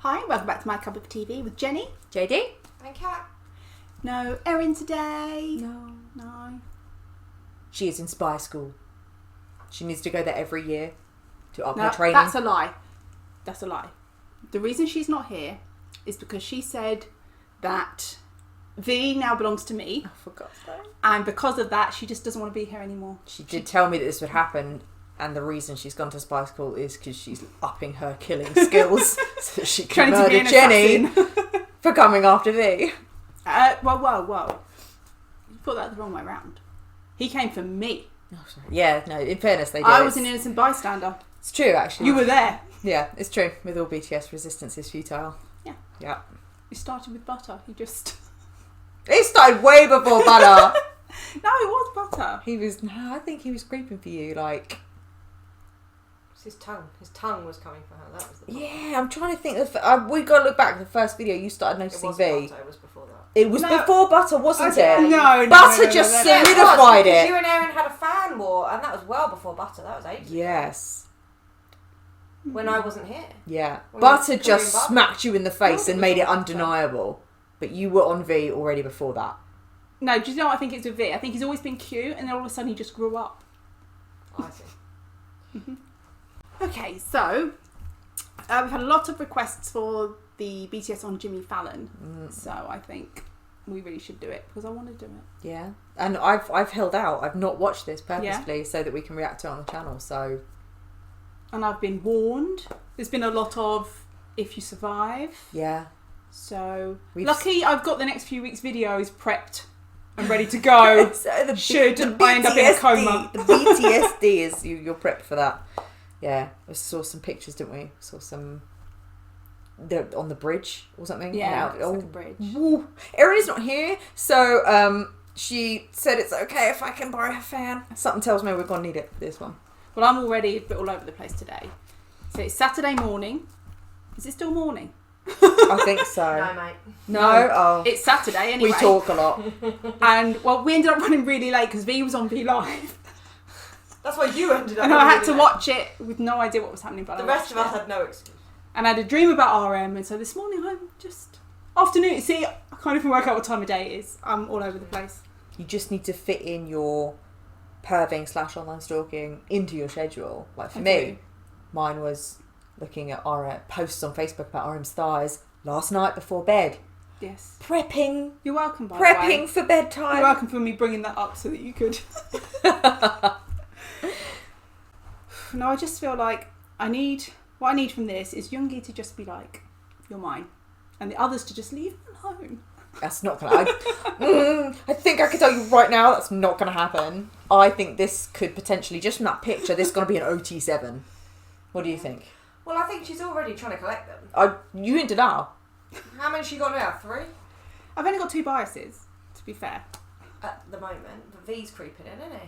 Hi, welcome back to My Cup of TV with Jenny. JD? And Kat. No Erin today. No. She is in spy school. She needs to go there every year to up her training. That's a lie. That's a lie. The reason she's not here is because she said that V now belongs to me. Oh, for God's sake. And because of that, she just doesn't want to be here anymore. She did tell me that this would happen, and the reason she's gone to spy school is because she's upping her killing skills so she can murder Jenny for coming after V. Whoa. You put that the wrong way around. He came for me. Oh, sorry. Yeah, no, in fairness, they did. I was an innocent bystander. It's true, actually. You were there. Yeah, it's true. With all BTS, resistance is futile. Yeah. Yeah. You started with butter. You just... It started way before butter. No, it was butter. I think he was creeping for you, like... It's his tongue. His tongue was coming for her. That was the problem. Yeah, I'm trying to think of... we got to look back at the first video. You started noticing It V. wasn't butter, it was before that. It was before butter, wasn't Okay. it? No. Butter just solidified because it. you and Erin had a fan war, and that was well before butter. That was ages ago. Yes. When I wasn't here. Yeah. When Butter you were just Korean smacked you in the face No, and it made it wasn't butter. undeniable. But you were on V already before that. No, do you know what I think it's with V? I think he's always been cute, and then all of a sudden he just grew up. I see. Okay, so we've had a lot of requests for the BTS on Jimmy Fallon, so I think we really should do it because I want to do it. Yeah. And I've held out. I've not watched this purposefully so that we can react to it on the channel. So... And I've been warned. There's been a lot of if you survive. Yeah. So We've lucky I've got the next few weeks' videos prepped and ready to go. So Should I end up in a coma. The BTSD is you're prepped for that. Yeah, we saw some pictures, didn't we? Saw some on the bridge or something. Yeah, it's like a bridge. Woo. Erin is not here, so she said it's okay if I can borrow her fan. Something tells me we're gonna need it for this one. Well, I'm already a bit all over the place today. So it's Saturday morning. Is it still morning? I think so. No, mate. No? Oh. It's Saturday anyway. We talk a lot. And well, we ended up running really late because V was on V Live. That's why you ended up. And I had to really watch it with no idea what was happening. But late. I The rest of watched us it. had no excuse. And I had a dream about RM, and so this morning I'm just afternoon. See, I can't even work out what time of day it is. I'm all over the place. You just need to fit in your perving/online stalking into your schedule. Like for me, mine was looking at posts on Facebook about RM's thighs last night before bed. Yes. You're welcome. By the way. Prepping for bedtime. You're welcome for me bringing that up so that you could. No, I just feel like what I need from this is Yoongi to just be like, you're mine, and the others to just leave him alone. That's not gonna. I think I can tell you right now that's not gonna happen. I think this could potentially, just from that picture, this is gonna be an OT7. What do you think? Well, I think she's already trying to collect them. You into now? How many she got now? 3? I've only got 2 biases, to be fair. At the moment. But V's creeping in, isn't he?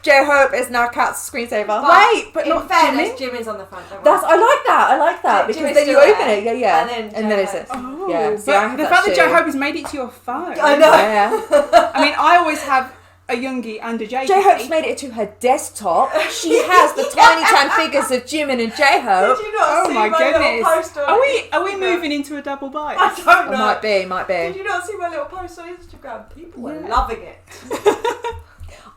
J-Hope is now Kat's screensaver. Wait, but in not fairness, Jimmy? Jimin's on the front. Don't I like that because Jimmy's then you still open there. it, yeah, And then it's J-Hope. Oh, yeah. See, I but have the that fact that too. J-Hope has made it to your phone. I know. Yeah. I mean, I always have a Yoongi and a JK. J-Hope's made it to her desktop. She has the tiny tan figures of Jimin and J-Hope. Did you not Oh see my little goodness. post on Are we Instagram? moving into a double bias? I don't know. Might Did be. you not see my little post on Instagram? People were Yeah. loving it.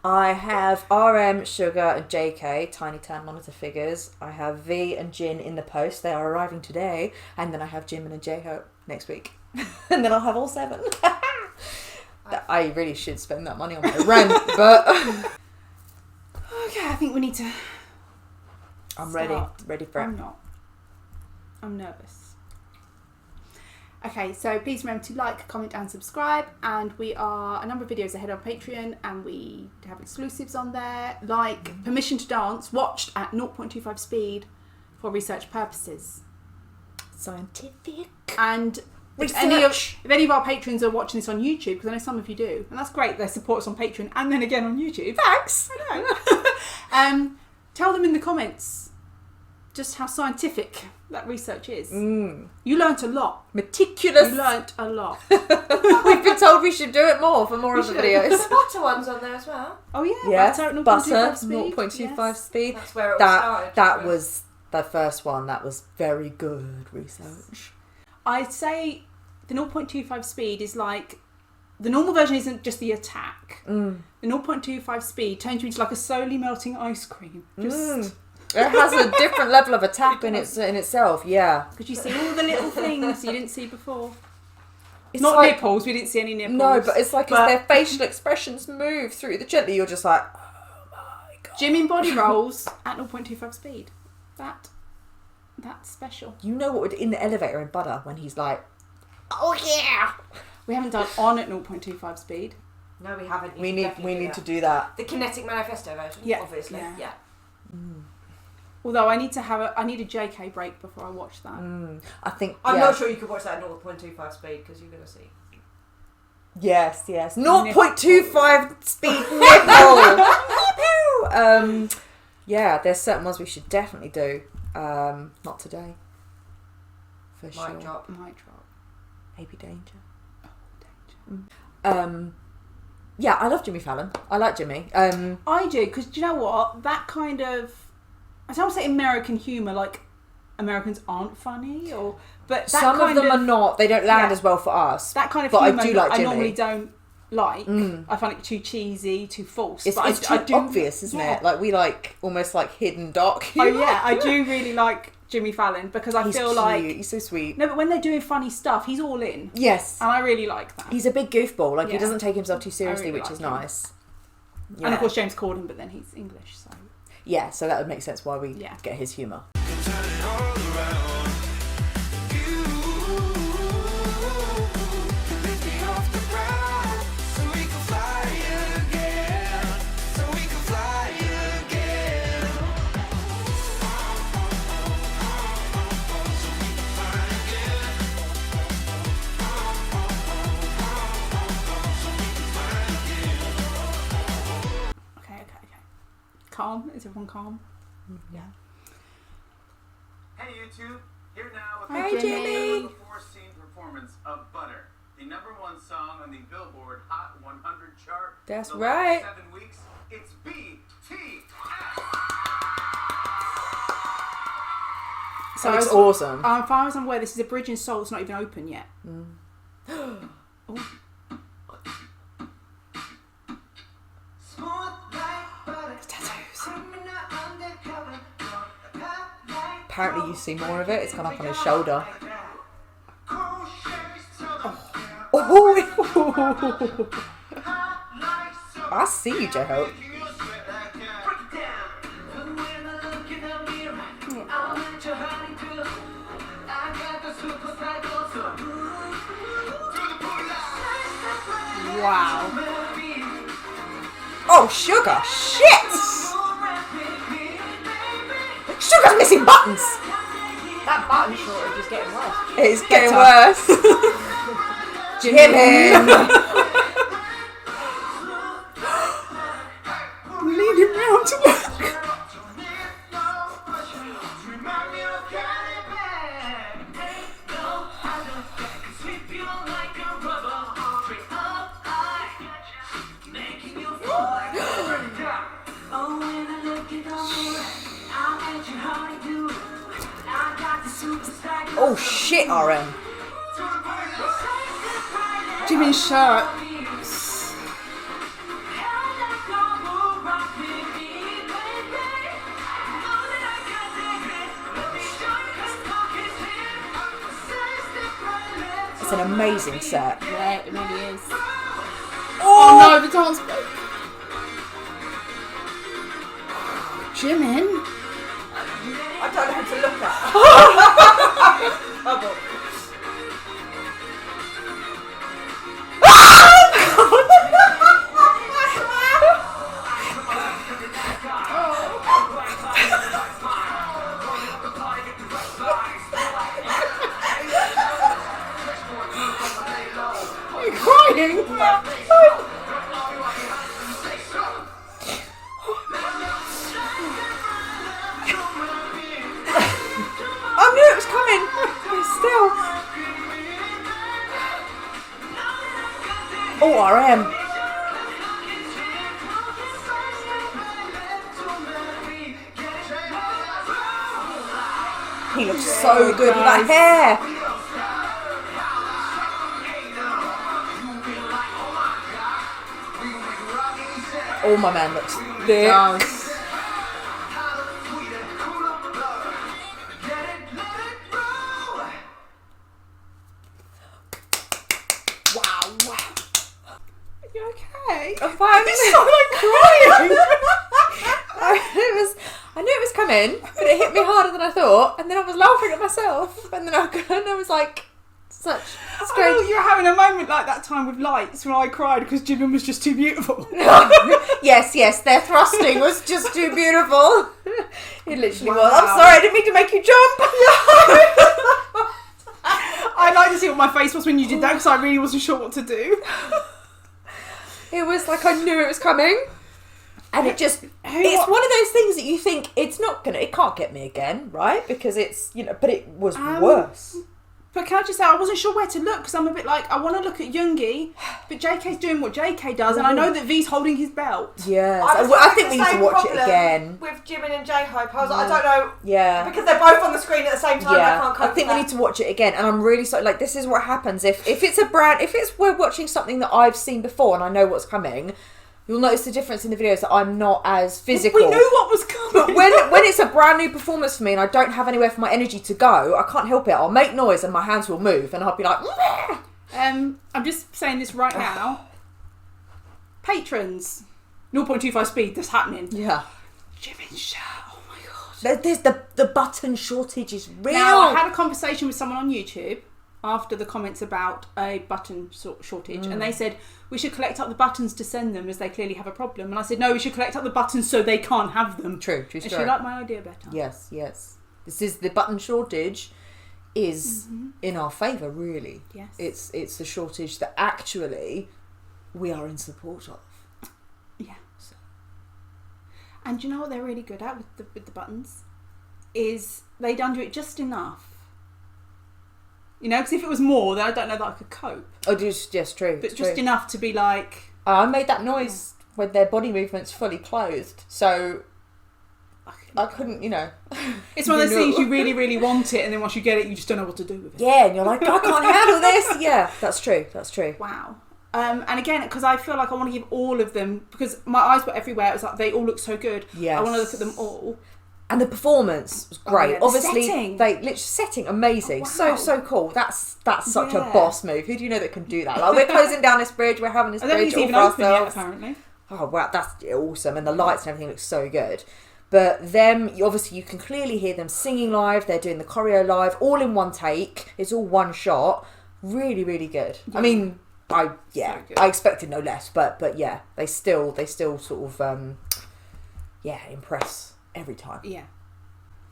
I have RM, Sugar, and JK, tiny tan monitor figures. I have V and Jin in the post. They are arriving today. And then I have Jimin and J-Hope next week. And then I'll have all 7. I really should spend that money on my rent, but... Okay, I think we need to... I'm Start. ready for it. I'm not. I'm nervous. Okay, so please remember to like, comment and subscribe, and we are a number of videos ahead on Patreon, and we have exclusives on there, like Permission to Dance, watched at 0.25 speed for research purposes. Scientific. And if any of our patrons are watching this on YouTube, because I know some of you do, and that's great, they support us on Patreon and then again on YouTube. Thanks. I know. Tell them in the comments just how scientific that research is. You learnt a lot. Meticulous. You learnt a lot. We've been told we should do it more for more of the should. videos. The butter one's on there as well. Oh yeah, Yes, butter at butter, 0.25 speed. 0.25 Yes. speed. That's where it all started. That was the first one. That was very good research. I'd say the 0.25 speed is like the normal version isn't just the attack. The 0.25 speed turns you into like a slowly melting ice cream. Just it has a different level of attack in itself. Yeah, because you see all the little things you didn't see before. it's Not like, nipples. We didn't see any nipples. No, but it's like as their facial expressions move through the gently, you're just like, oh my god. Jimmy body rolls at 0.25 speed. That's special. You know what would in the elevator in Butter when he's like, oh yeah. We haven't done on at 0.25 speed. No, we haven't. We need to do that. The Kinetic Manifesto version, Yeah, obviously. Yeah. Although I need a JK break before I watch that. I think I'm not sure you could watch that at 0.25 speed because you're going to see. Yes. 0.25 speed nipple. Yeah, there's certain ones we should definitely do. Not today. For sure. Mic drop. Maybe danger. Oh, danger. Yeah, I love Jimmy Fallon. I like Jimmy. I do, because do you know what? That kind of... I don't want to say American humour, like Americans aren't funny, but that some of them are not. They don't land as well for us. That kind of but humour I do like I Jimmy. normally don't like. I find it too cheesy, too false. It's but too obvious, isn't it? Like we like almost like hidden dark Oh humour. yeah, I do really like Jimmy Fallon because I He's feel cute. like He's so sweet. no, but when they're doing funny stuff, he's all in. Yes, And I really like that. he's a big goofball. Like he Yeah. doesn't take himself too seriously, really which like is him. nice. Yeah. And of course James Corden, but then he's English, so Yeah, so that would make sense why we Yeah. get his humour. okay. Calm? Is everyone calm? Yeah. Hey YouTube, here now with Hi, the Jimmy. before scene performance of Butter, the #1 song on the Billboard Hot 100 chart. That's the right. Last 7 weeks, it's BTS. So It's as awesome. far as I'm aware, this is a Bridge in Soul. It's not even open yet. Apparently you see more of it. It's gone up on his shoulder. Oh. I see you, J-Hope. Wow. Oh, Sugar. Shit! Sugar's missing buttons. That button shortage is getting worse. It's getting worse. Jimmy. Lead him round to look. Oh shit, RM. Jimmy's shirt. It's an amazing set. Yeah, it really is. Oh no, the dance break. Jimin. I don't know who to look at. Oh, God. You're crying. I knew it was coming. But still. Oh, RM. He looks so good with that hair. Oh, my man looks It thick. does. Wow. Are you okay? I'm fine. You sound like crying. I knew it was coming, but it hit me harder than I thought, and then I was laughing at myself, and then I was like, such I strange. know you're having a moment like that time with Lights when I cried because Jimin was just too beautiful. Yes, their thrusting was just too beautiful. It literally was. Wow. I'm sorry, I didn't mean to make you jump. I'd like to see what my face was when you did that because I really wasn't sure what to do. It was like I knew it was coming. And it just, it's one of those things that you think it can't get me again, right? Because it's, but it was worse. But can I just say, I wasn't sure where to look because I'm a bit like, I want to look at Yoongi, but JK's doing what JK does, and I know that V's holding his belt. Yes. I was I having think the we need to same watch it problem again. with Jimin and J-Hope. I was like, I don't know. Yeah. Because they're both on the screen at the same time. I can't cope I think with we need to watch it again, and I'm really sorry. Like, this is what happens if we're watching something that I've seen before and I know what's coming. You'll notice the difference in the videos that I'm not as physical. We knew what was coming. But when it's a brand new performance for me and I don't have anywhere for my energy to go, I can't help it. I'll make noise and my hands will move, and I'll be like, I'm just saying this right now. Patrons, 0.25 speed. That's happening. yeah. Jimin's shirt. Oh my god. There's the button shortage is real. Now I had a conversation with someone on YouTube after the comments about a button shortage, and they said we should collect up the buttons to send them as they clearly have a problem, and I said no, we should collect up the buttons so they can't have them. True And story. she liked my idea better. Yes. This is the button shortage is in our favour, really. Yes. It's the shortage that actually we are in support of. Yeah. And do you know what they're really good at with the buttons? Is they don't do it just enough. Because if it was more, then I don't know that I could cope. Oh, just true. But just enough to be like... I made that noise when their body movement's fully clothed, so I couldn't, It's one of those things you really, really want it, and then once you get it, you just don't know what to do with it. Yeah, and you're like, I can't handle this. Yeah, that's true. Wow. And again, because I feel like I want to give all of them, because my eyes were everywhere. It was like, they all look so good. Yes. I want to look at them all. And the performance was great. yeah, the Obviously, setting. they literally setting amazing. Oh, wow. So cool. That's such a Yeah. boss move. Who do you know that can do that? Like, we're closing down this bridge. We're having this I don't think bridge it's all even for open yet, ourselves. apparently. Oh wow, that's awesome, and the lights and everything look so good. But them, obviously, you can clearly hear them singing live. They're doing the choreo live, all in one take. It's all one shot. Really, really good. Yeah. I mean, So good. I expected no less, but yeah, they still sort of impress every time. Yeah.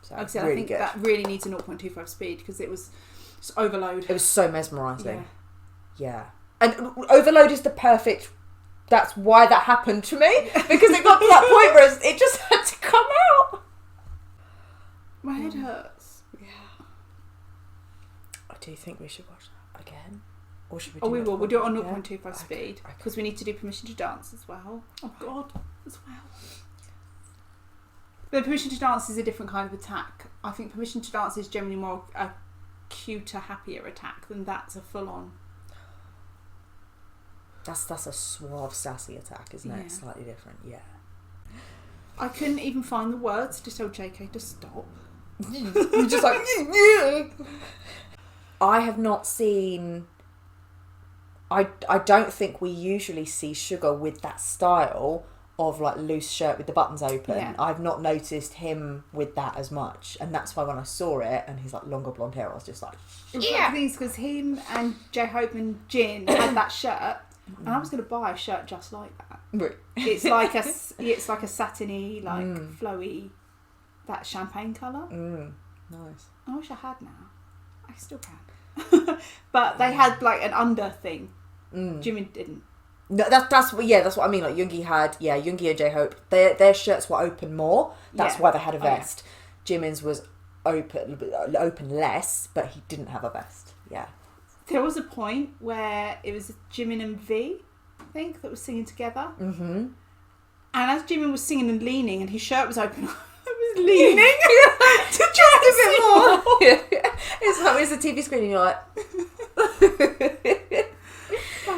So Like I said, really I think good. that really needs a 0.25 speed because it was just overload. It was so mesmerising. Yeah. And overload is the perfect. That's why that happened to me, because it got to that point where it just had to come out. My head hurts. Yeah. I do think we should watch that again. Or should we do Oh, we it will. We'll do it on yeah? 0.25 speed because we need to do Permission to Dance as well. Oh, God. As well. But Permission to Dance is a different kind of attack. I think Permission to Dance is generally more a cuter, happier attack than that's a full-on. That's a suave, sassy attack, isn't it? Yeah. Slightly different, yeah. I couldn't even find the words to tell JK to stop. You're just like, I have not seen. I don't think we usually see Sugar with that style of like loose shirt with the buttons open. Yeah. I've not noticed him with that as much, and that's why when I saw it and his like longer blonde hair, I was just like, Yeah, because him and J-Hope and Jin had that shirt, and I was going to buy a shirt just like that. It's like a satiny, like flowy, that champagne colour. Nice. I wish I had now. I still can. But they had like an under thing. Jimmy didn't. No, that's what I mean. Like Yoongi and J-Hope, their shirts were open more. That's why they had a vest. Jimin's was open less, but he didn't have a vest. Yeah. There was a point where it was Jimin and V, I think, that was singing together. Mm-hmm. And as Jimin was singing and leaning, and his shirt was open, I was leaning to try a bit more. It's like it's a TV screen, and you're like.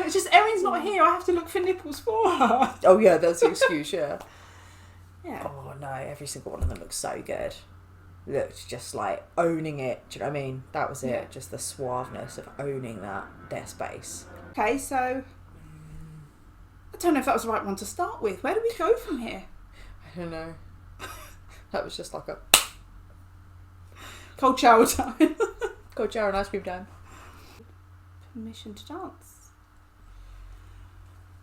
It's just Erin's not not here. I have to look for nipples for her. Oh yeah, that's the excuse. Yeah. Yeah. Oh no, every single one of them looks so good. Looked just like owning it. Do you know what I mean? That was it. Yeah. Just the suaveness of owning their space. Okay, so I don't know if that was the right one to start with. Where do we go from here? I don't know. That was just like a Cold shower time. cold shower and ice cream time. Permission to dance.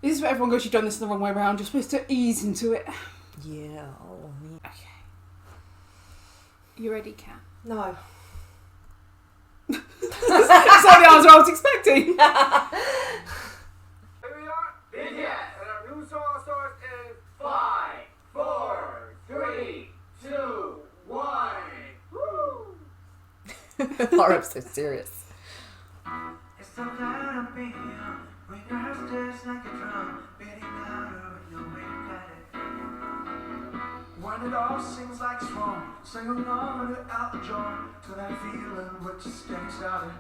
This is where everyone goes, you've done this the wrong way around. You're supposed to ease into it. Yeah. Oh, yeah. Okay. You ready, Kat? No. That's not the answer I was expecting. Here we are, BTS, and our new song starts in 5, 4, 3, 2, 1. Woo! I'm so serious. It's so glad I'm being young. When your heart just like a drum, beating louder with no way to cut it. When it all seems like it's wrong, sing along to out the joy to that feeling which is getting started.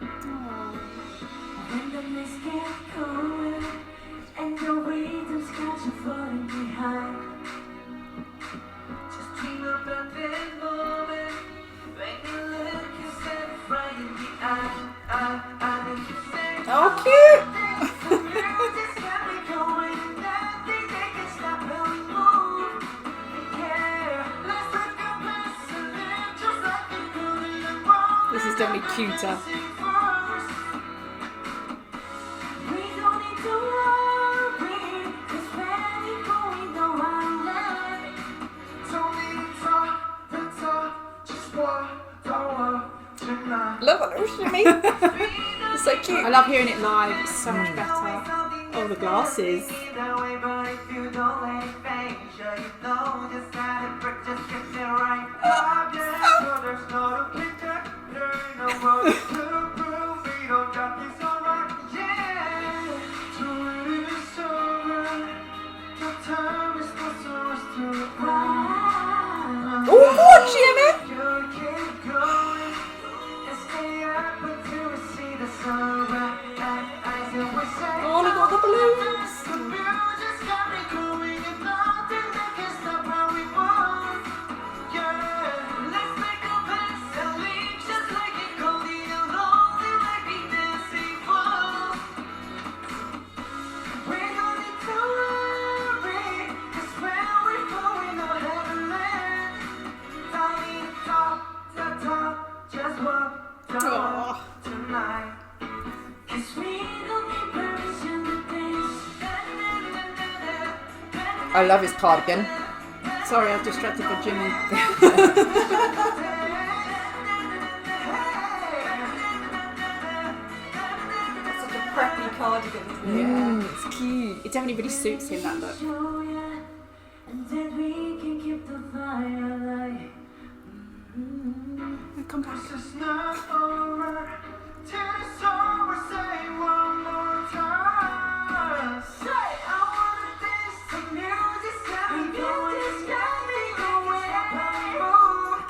When the mist gets cold and your rhythm's got you falling behind, Just dream about that moment. Make me look yourself right in the eye. I need you say, Oh, cute. the music's got me going. Nothing they can stop when we move. Yeah, let's take a place and live just like we could in the world. This is definitely cuter. we don't need to worry, 'cause when you go, we know our love. Don't need to talk the talk, just walk the walk tonight. Love that little shimmy. It's so cute. I love hearing it live. It's so much better. Oh, the glasses. That way, but if you don't let it fade, sure you know just how to break, just get it right. Oh, yeah, so there's not a picture, there ain't no road to prove we don't got this alright. Yeah, so it is over. The time is not so much to Oh, God, Jimmy. you keep going and stay up until we see the sunrise. And we say, Oh, look at all the balloons. the music's got me going and nothing that can stop how we move. Yeah, let's make a pass and leave just like it cold in a lonely like we dancing fools. We don't need to worry, 'cause when we're going on heavenland, don't need to talk, just walk the walk tonight. 'Cause we don't need permission to dance. I love his cardigan. Sorry, I've distracted by Jimmy. Such a preppy cardigan, isn't it? It's cute. It definitely really suits him, that look. Show ya, and then we can keep the fire alive. Come back. This is not over till it's over. Say one more time. Say I wanna dance to music's got me going. It's got me going. Move.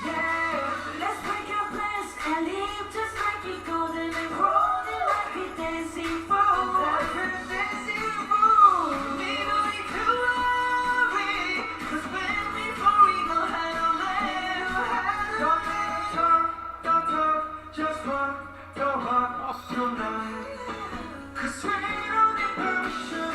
Yeah, Let's break our plans and live just like we golden and rolling like we dancing fools. like we're dancing fools. We don't need to worry, 'cause when we fall, we know how to land. Don't talk, just walk the walk tonight. 'Cause we don't need permission.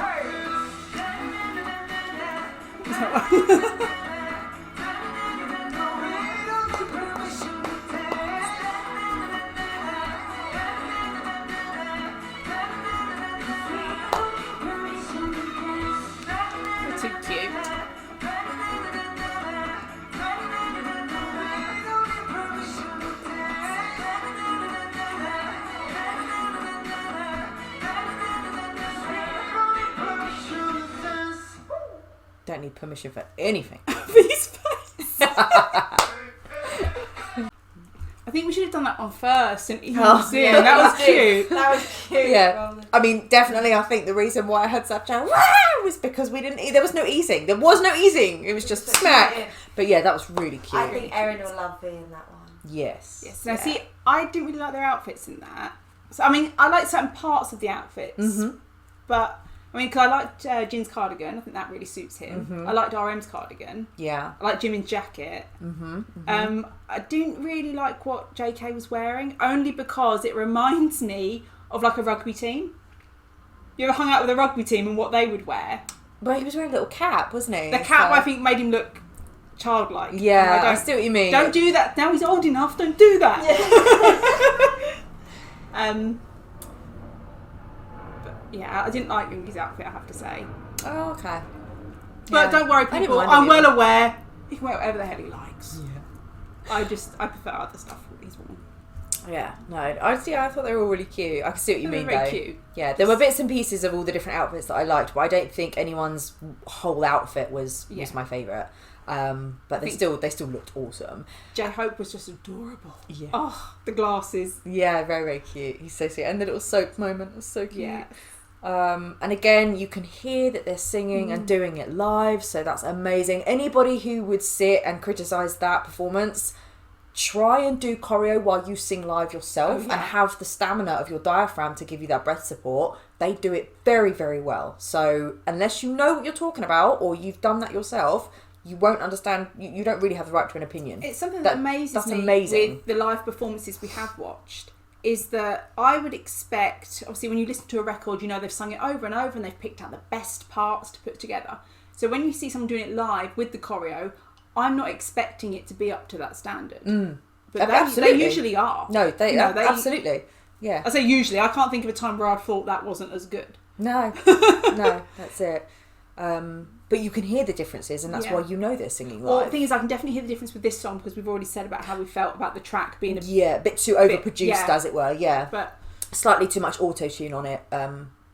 They're too cute. Don't need permission for anything. His face. I think we should have done that one first and eased in. That was cute. That was cute. Yeah. I mean, definitely, I think the reason why I had such a wow was because we didn't. There was no easing. There was no easing. It was just smack. But yeah, that was really cute. I think Erin will love being that one. Yes. Yes. Now, see, I didn't really like their outfits in that. So, I mean, I like certain parts of the outfits. Mhm. But I mean, because I liked Jin's cardigan. I think that really suits him. I liked RM's cardigan. Yeah. I like Jimin's jacket. I didn't really like what JK was wearing, only because it reminds me of like a rugby team. You ever hung out with a rugby team and what they would wear? Well, he was wearing a little cap, wasn't he? The cap, I think, made him look childlike. Yeah, I see what you mean. Don't do that. Now he's old enough. Don't do that. But yeah, I didn't like Yoongi's outfit, I have to say. Oh, okay. But Yeah. don't worry, I didn't people. mind I'm it well either. aware. He can wear whatever the hell he likes. Yeah. I prefer other stuff he's worn. Yeah, no, I thought they were all really cute. I can see what you They mean, were very though. cute. Yeah, there were bits and pieces of all the different outfits that I liked, but I don't think anyone's whole outfit was my favourite. But they still looked awesome. J-Hope was just adorable. Yeah. Oh, the glasses. Yeah, very, very cute. He's so sweet. And the little soap moment was so cute. Yeah. And again, you can hear that they're singing and doing it live, so that's amazing. Anybody who would sit and criticise that performance, try and do choreo while you sing live yourself and have the stamina of your diaphragm to give you that breath support. They do it very, very well. So unless you know what you're talking about or you've done that yourself, you won't understand. You don't really have the right to an opinion. It's something that amazes that's me amazing. with the live performances we have watched, is that I would expect, obviously when you listen to a record, you know they've sung it over and over and they've picked out the best parts to put together. So when you see someone doing it live with the choreo, I'm not expecting it to be up to that standard. But they usually are. No, they absolutely. Yeah. I say usually. I can't think of a time where I thought that wasn't as good. No, no, that's it. But you can hear the differences, and that's why you know they're singing live. Well, the thing is, I can definitely hear the difference with this song because we've already said about how we felt about the track being a bit too overproduced, as it were. Yeah, but slightly too much auto tune on it.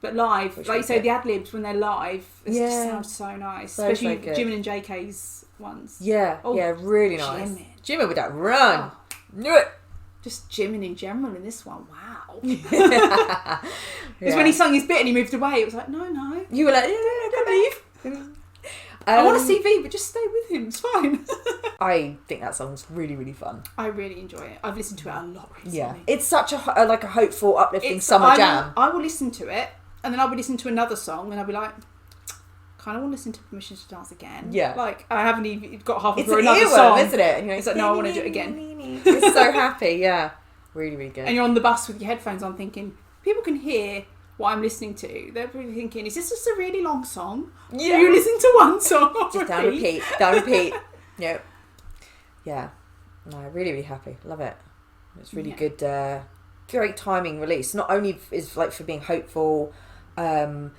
But live, like you say, the ad libs when they're live, it just sounds so nice, especially Jimin and JK's ones. Yeah, really nice. Jimin with that run, knew it. Just Jimin in general in this one, wow. Because when he sung his bit and he moved away, it was like, no. You were like, yeah, leave. I want to see V, but just stay with him. It's fine. I think that song's really, really fun. I really enjoy it. I've listened to it a lot recently. Yeah, it's such a hopeful, uplifting summer jam. I will listen to it, and then I'll be listening to another song, and I'll be like, kind of want to listen to Permission to Dance again. Yeah, like I haven't even got halfway it's through an another earworm, song, isn't it? And you're like, it's like, no, I want to do it again. It's so happy, yeah, really, really good. And you're on the bus with your headphones on, thinking people can hear what I'm listening to. They're probably thinking, is this just a really long song? Yeah, you listen to one song just down repeat. Yep. Yeah. No, really, really happy. Love it. It's really good. Great timing release. Not only is like for being hopeful, and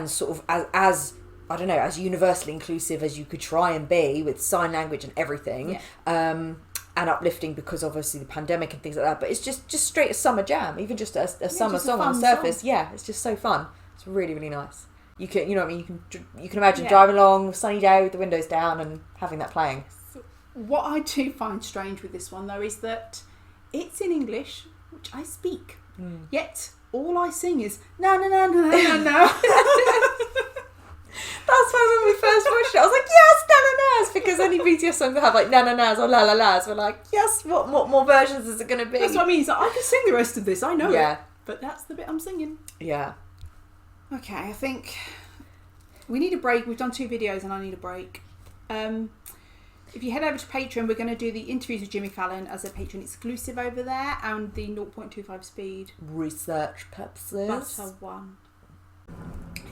sort of as I don't know, as universally inclusive as you could try and be with sign language and everything. Yeah. And uplifting because obviously the pandemic and things like that, but it's just straight a summer jam, even just a summer song on the surface. Song. Yeah, it's just so fun. It's really, really nice. You can, you know what I mean, you can imagine driving along, sunny day with the windows down and having that playing. What I do find strange with this one though is that it's in English, which I speak, yet all I sing is na na na na na na. That's why when we first watched it, I was like, yes, na-na-nas, because any BTS songs that have like na-na-nas or la-la-las, we're like, yes, what more versions is it going to be? That's what I mean, so I can sing the rest of this, I know it, but that's the bit I'm singing. Yeah. Okay, I think we need a break. We've done 2 videos and I need a break. If you head over to Patreon, we're going to do the interviews with Jimmy Fallon as a Patreon exclusive over there, and the 0.25 speed. Research purposes. That's a one.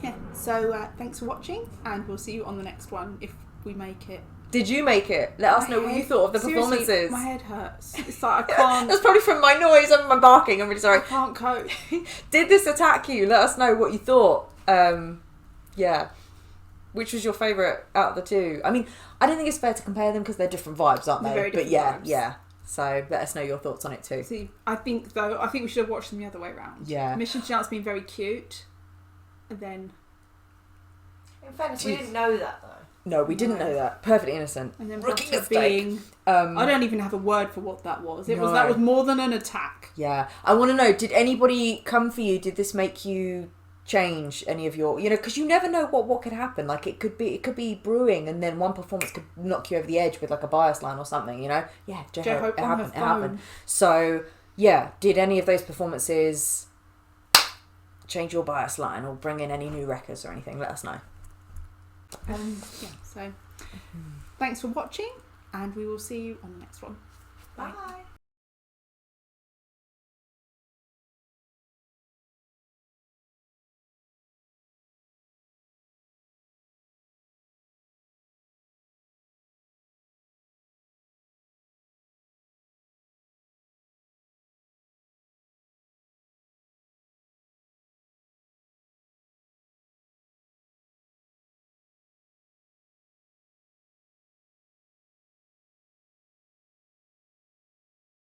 Yeah, so thanks for watching, and we'll see you on the next one if we make it. Did you make it? Let us know what you thought of the performances. My head hurts. It's like I can't. That's probably from my noise and my barking. I'm really sorry. I can't cope. Did this attack you? Let us know what you thought. Yeah. Which was your favourite out of the 2? I mean, I don't think it's fair to compare them because they're different vibes, aren't they? Very but different vibes. Yeah. So let us know your thoughts on it too. See, I think we should have watched them the other way around. Yeah. Mission to Dance being very cute, and then. In fairness, we didn't know that though. No, we didn't know that. Perfectly innocent. And then Rookie Butter mistake. being. I don't even have a word for what that was. That was more than an attack. Yeah. I want to know, did anybody come for you? Did this make you change any of your, because you never know what could happen. Like it could be brewing, and then one performance could knock you over the edge with like a bias line or something. Yeah, J-Hope it happened. So yeah, did any of those performances change your bias line or bring in any new records or anything, let us know. So thanks for watching, and we will see you on the next one. Bye.